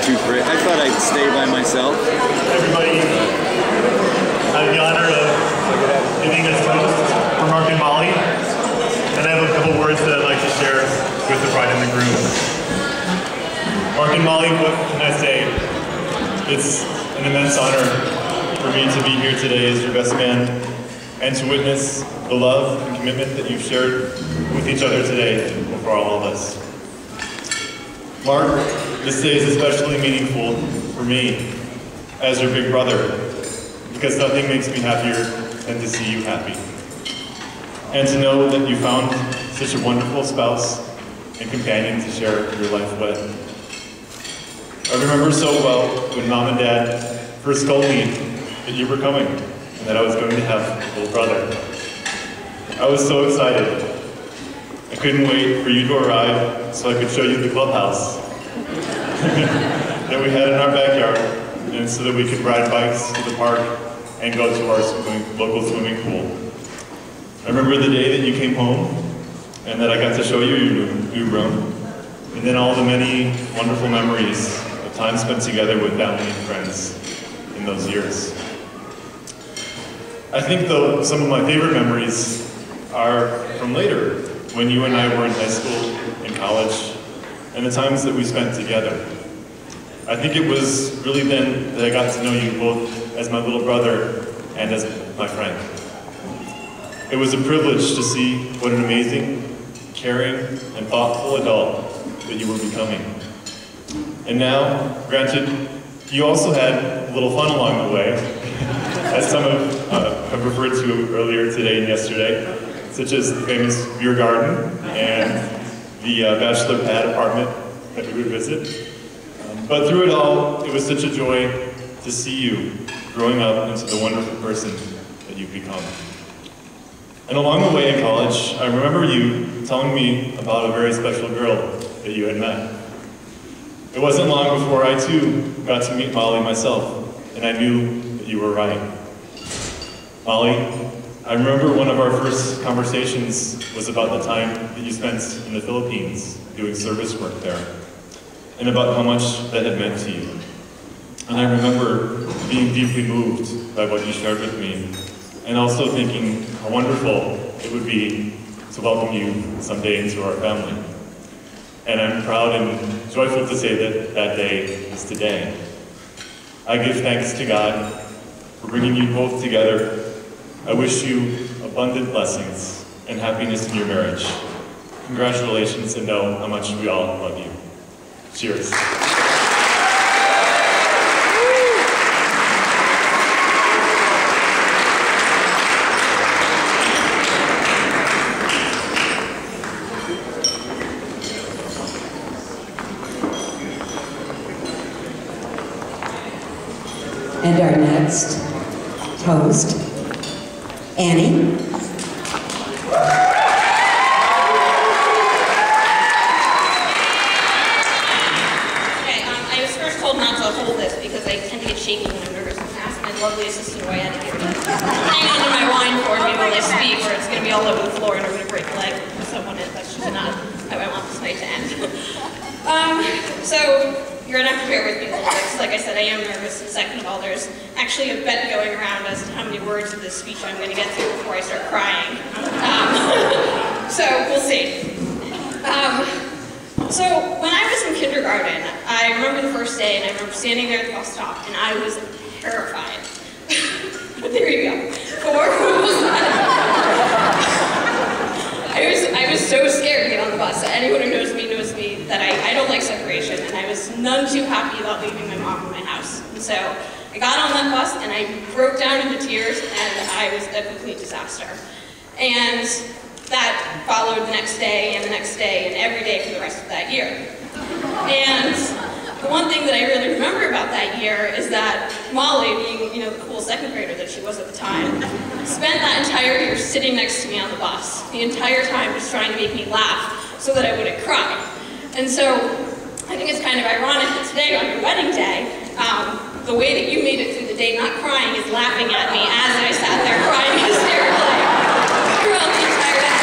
too free. I thought I'd stay by myself. Everybody, I have the honor of giving this toast for Mark and Molly, and I have a couple words that I'd like to share with the bride and the groom. Mark and Molly, what can I say? It's an immense honor for me to be here today as your best man and to witness the love and commitment that you've shared with each other today for all of us. Mark, this day is especially meaningful for me as your big brother, because nothing makes me happier than to see you happy. And to know that you found such a wonderful spouse and companion to share your life with. I remember so well when Mom and Dad first told me that you were coming and that I was going to have a little brother. I was so excited. I couldn't wait for you to arrive so I could show you the clubhouse that we had in our backyard, and so that we could ride bikes to the park and go to our local swimming pool. I remember the day that you came home and that I got to show you your new room, and then all the many wonderful memories of time spent together with family and friends in those years. I think, though, some of my favorite memories are from later, when you and I were in high school and college, and the times that we spent together. I think it was really then that I got to know you both as my little brother and as my friend. It was a privilege to see what an amazing, caring, and thoughtful adult that you were becoming. And now, granted, you also had a little fun along the way, as some have referred to earlier today and yesterday, such as the famous beer garden and the bachelor pad apartment that we would visit. But through it all, it was such a joy to see you growing up into the wonderful person that you've become. And along the way in college, I remember you telling me about a very special girl that you had met. It wasn't long before I too got to meet Molly myself, and I knew that you were right. Molly, I remember one of our first conversations was about the time that you spent in the Philippines doing service work there, and about how much that had meant to you. And I remember being deeply moved by what you shared with me, and also thinking how wonderful it would be to welcome you someday into our family. And I'm proud and joyful to say that that day is today. I give thanks to God for bringing you both together. I wish you abundant blessings and happiness in your marriage. Congratulations, and know how much we all love you. Cheers. And our next toast, Annie. I was first told not to hold this because I tend to get shaky when I'm nervous, and asked my lovely assistant who I had to give me hang on to my wine for me while I speak, or it's going to be all over the floor and I'm going to break a leg with someone, and that's just not how I want this night to end. So you're going to have to bear with me a little bit, because like I said, I am nervous, and second of all, there's actually a bet going around as to how many words of this speech I'm going to get through before I start crying. So we'll see. So when I was in kindergarten, I remember the first day, and I remember standing there at the bus stop, and I was terrified. There you go. I was so scared to get on the bus. Anyone who knows me that I don't like separation, and I was none too happy about leaving my mom in my house. And so I got on that bus, and I broke down into tears, and I was a complete disaster. And that followed the next day, and the next day, and every day for the rest of that year. And the one thing that I really remember about that year is that Molly, being the cool second grader that she was at the time, spent that entire year sitting next to me on the bus, the entire time just trying to make me laugh so that I wouldn't cry. And so I think it's kind of ironic that today on your wedding day, the way that you made it through the day not crying is laughing at me as I sat there crying hysterically throughout the entire day.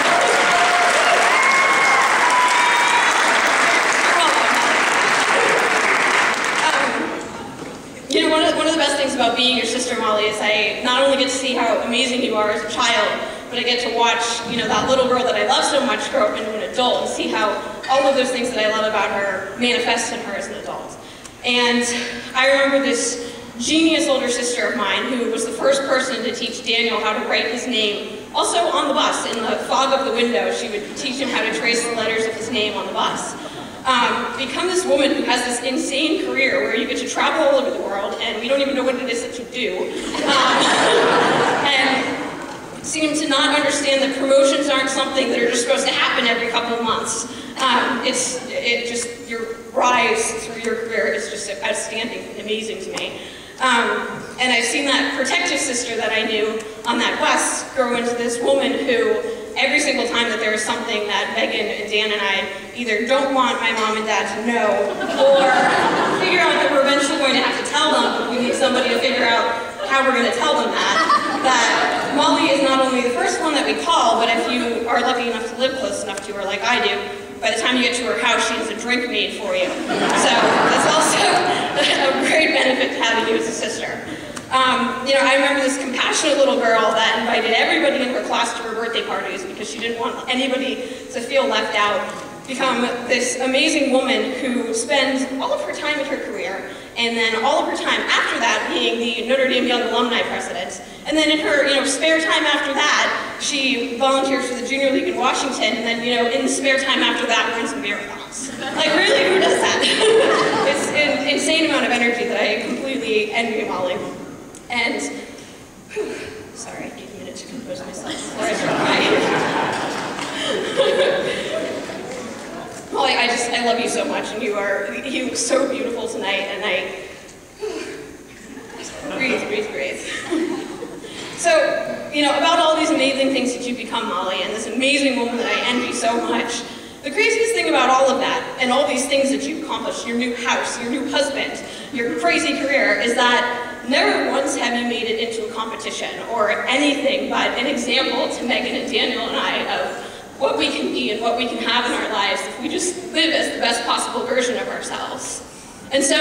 loves about being your sister, Molly, is I not only get to see how amazing you are as a child, but I get to watch, that little girl that I love so much grow up into an adult and see how all of those things that I love about her manifest in her as an adult. And I remember this genius older sister of mine who was the first person to teach Daniel how to write his name. Also on the bus, in the fog of the window, she would teach him how to trace the letters of his name on the bus. Become this woman who has this insane career where you get to travel all over the world and we don't even know what it is that you do. And seem to not understand that promotions aren't something that are just supposed to happen every couple of months. Your rise through your career is just outstanding and amazing to me. And I've seen that protective sister that I knew on that bus grow into this woman who, every single time that there is something that Megan and Dan and I either don't want my mom and dad to know, or figure out that we're eventually going to have to tell them, but we need somebody to figure out how we're going to tell them that Molly is not only the first one that we call, but if you are lucky enough to live close enough to her like I do, by the time you get to her house, she has a drink made for you. So that's also a great benefit to having you as a sister. I remember this compassionate little girl that invited everybody in her class to her birthday parties because she didn't want anybody to feel left out. Become this amazing woman who spends all of her time in her career, and then all of her time after that being the Notre Dame Young Alumni President. And then in her spare time after that, she volunteers for the Junior League in Washington, and then in the spare time after that, runs marathons. Like, really, who does that? It's an insane amount of energy that I completely envy Molly. And, sorry, I need a minute to compose myself before I start crying. Molly, I love you so much, and you look so beautiful tonight, and breathe. So, about all these amazing things that you've become, Molly, and this amazing woman that I envy so much, the craziest thing about all of that, and all these things that you've accomplished, your new house, your new husband, your crazy career, is that never once have you made it into a competition, or anything but an example to Megan and Daniel and I of what we can be and what we can have in our lives if we just live as the best possible version of ourselves. And so,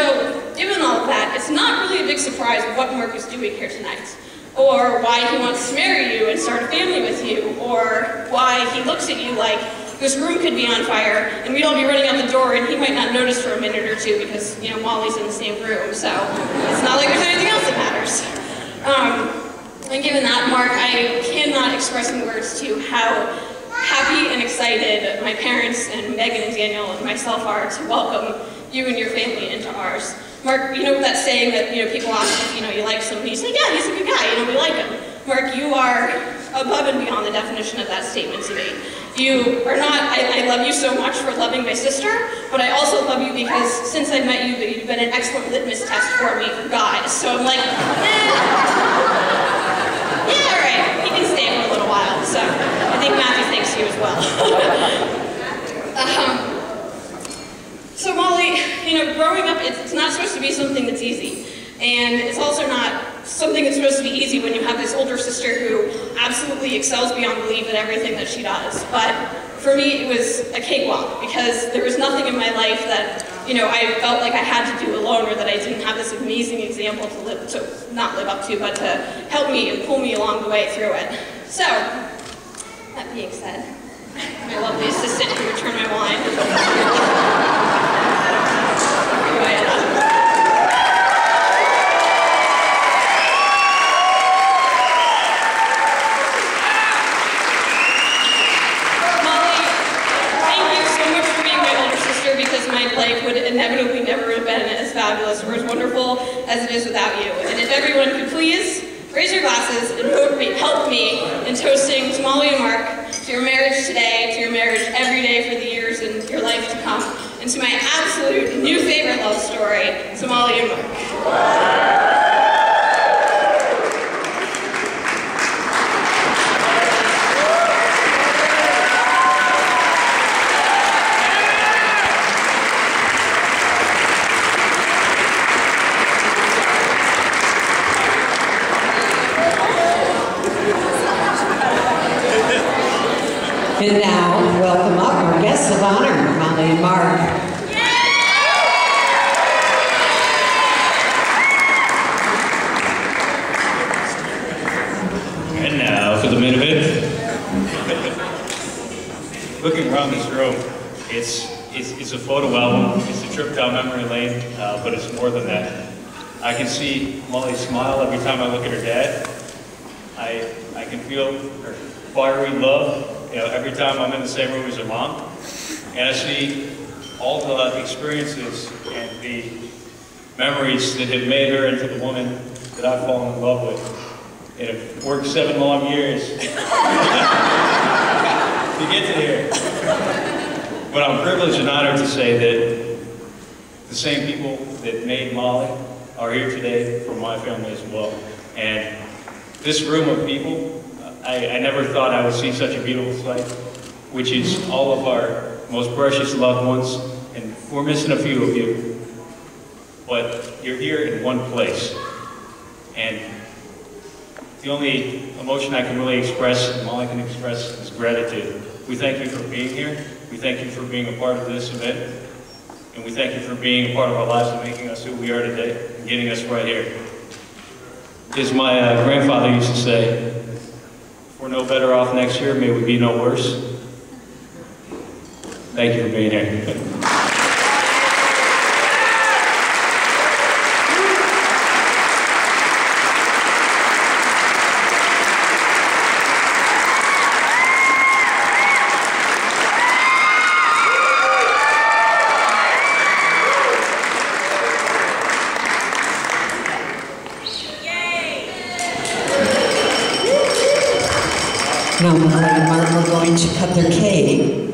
given all of that, it's not really a big surprise what Mark is doing here tonight, or why he wants to marry you and start a family with you, or why he looks at you like this room could be on fire and we'd all be running out the door and he might not notice for a minute or two because, Molly's in the same room, so it's not like there's anything else that matters. And given that, Mark, I cannot express in words to you how happy and excited my parents and Megan and Daniel and myself are to welcome you and your family into ours. Mark, that saying that people ask if you like somebody, you say, yeah, he's a good guy, we like him. Mark, you are above and beyond the definition of that statement to me. You are not, I love you so much for loving my sister, but I also love you because since I met you, you've been an excellent litmus test for me for guys. So I'm like, yeah, all right, he can stay for a little while. So I think Matthew thanks you as well. So Molly, growing up, it's not supposed to be something that's easy. And it's also not something that's supposed to be easy when you have this older sister who absolutely excels beyond belief at everything that she does. But for me, it was a cakewalk because there was nothing in my life that, I felt like I had to do alone or that I didn't have this amazing example to not live up to, but to help me and pull me along the way through it. So, that being said, my lovely assistant who returned my wine. Life would inevitably never have been as fabulous or as wonderful as it is without you. And if everyone could please raise your glasses and help me in toasting to Molly and Mark, to your marriage today, to your marriage every day for the years and your life to come, and to my absolute new favorite love story, to Molly and Mark. And now, welcome up our guests of honor, Molly and Mark. around this room, it's a photo album, it's a trip down memory lane, but it's more than that. I can see Molly smile every time I look at her dad. I can feel her fiery love, every time I'm in the same room as her mom. And I see all the experiences and the memories that have made her into the woman that I've fallen in love with. And it worked 7 long years to get to here. But I'm privileged and honored to say that the same people that made Molly are here today for my family as well. And this room of people, I never thought I would see such a beautiful sight, which is all of our most precious loved ones. And we're missing a few of you, but you're here in one place. And the only emotion I can really express, and all I can express, is gratitude. We thank you for being here. We thank you for being a part of this event. And we thank you for being a part of our lives and making us who we are today and getting us right here. As my grandfather used to say, if we're no better off next year, may we be no worse. Thank you for being here. Now Molly and Mark are going to cut their cake.